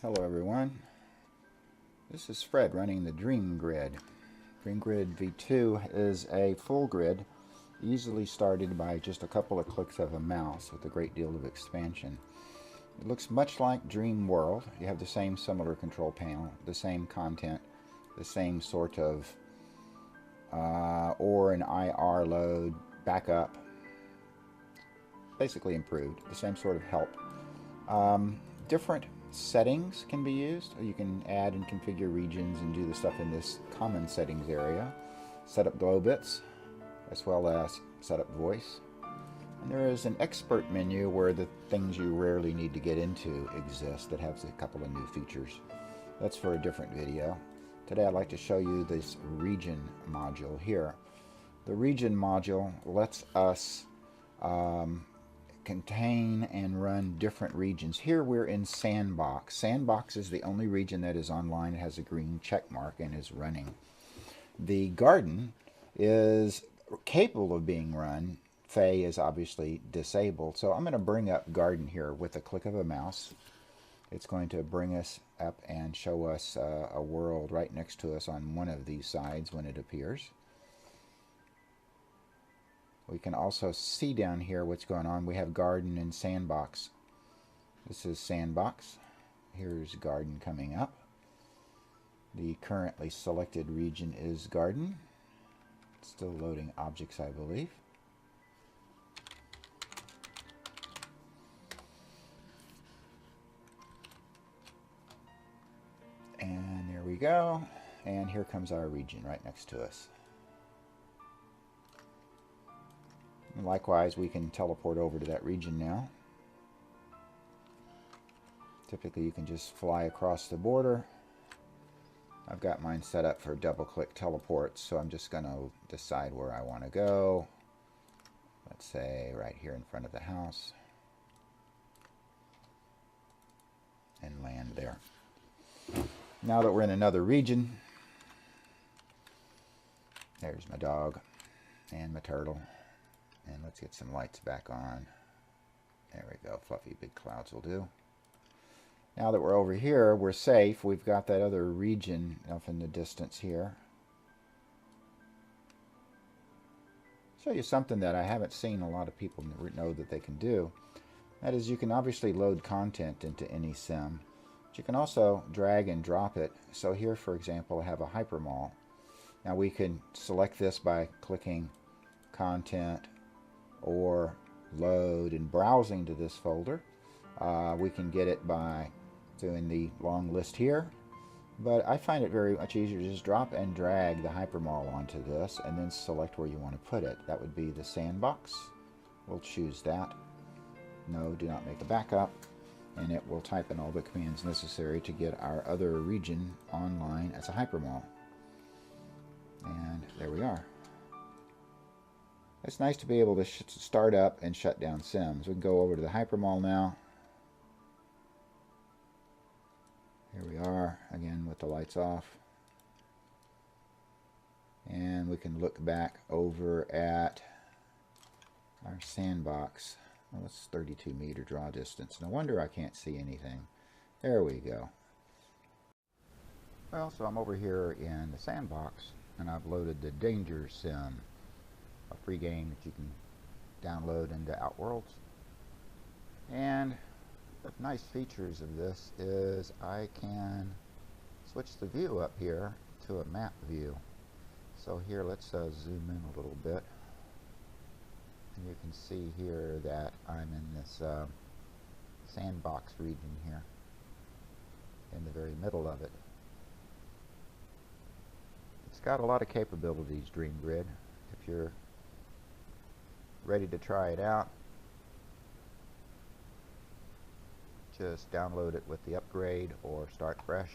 Hello everyone, this is Fred running the Dreamgrid. Dreamgrid V2 is a full grid, easily started by just a couple of clicks of a mouse with a great deal of expansion. It looks much like Dream World. You have the same similar control panel, the same content, the same sort of OR and IR load, backup, basically improved, the same sort of help. Different settings can be used. You can add and configure regions and do the stuff in this common settings area. Set up glow bits as well as set up voice. And there is an expert menu where the things you rarely need to get into exist that has a couple of new features. That's for a different video. Today I'd like to show you this region module here. The region module lets us contain and run different regions. Here we're in Sandbox. Sandbox is the only region that is online. It has a green check mark and is running. The garden is capable of being run. Faye is obviously disabled. So I'm going to bring up garden here with a click of a mouse. It's going to bring us up and show us a world right next to us on one of these sides when it appears. We can also see down here what's going on. We have garden and sandbox. This is sandbox. Here's garden coming up. The currently selected region is garden. It's still loading objects, I believe. And there we go. And here comes our region right next to us. And likewise, we can teleport over to that region now. Typically, you can just fly across the border. I've got mine set up for double-click teleports, so I'm just going to decide where I want to go. Let's say right here in front of the house. And land there. Now that we're in another region, there's my dog and my turtle. And let's get some lights back on. There we go. Fluffy big clouds will do. Now that we're over here, we're safe. We've got that other region off in the distance here. Show you something that I haven't seen a lot of people know that they can do. That is, you can obviously load content into any sim. But you can also drag and drop it. So here, for example, I have a hypermall. Now we can select this by clicking content or load and browsing to this folder. We can get it by doing the long list here, but I find it very much easier to just drop and drag the hypermall onto this and then select where you want to put it. That would be the sandbox. We'll choose that. No, do not make a backup, and it will type in all the commands necessary to get our other region online as a hypermall. And there we are. It's nice to be able to start up and shut down sims. We can go over to the hypermall now. Here we are, again with the lights off. And we can look back over at our sandbox. Well, it's 32-meter draw distance. No wonder I can't see anything. There we go. Well, so I'm over here in the sandbox, and I've loaded the Danger Sim, a free game that you can download into Outworlds. And the nice features of this is I can switch the view up here to a map view. So here, let's zoom in a little bit. And you can see here that I'm in this sandbox region here, in the very middle of it. It's got a lot of capabilities, Dreamgrid. If you're ready to try it out, just download it with the upgrade or start fresh.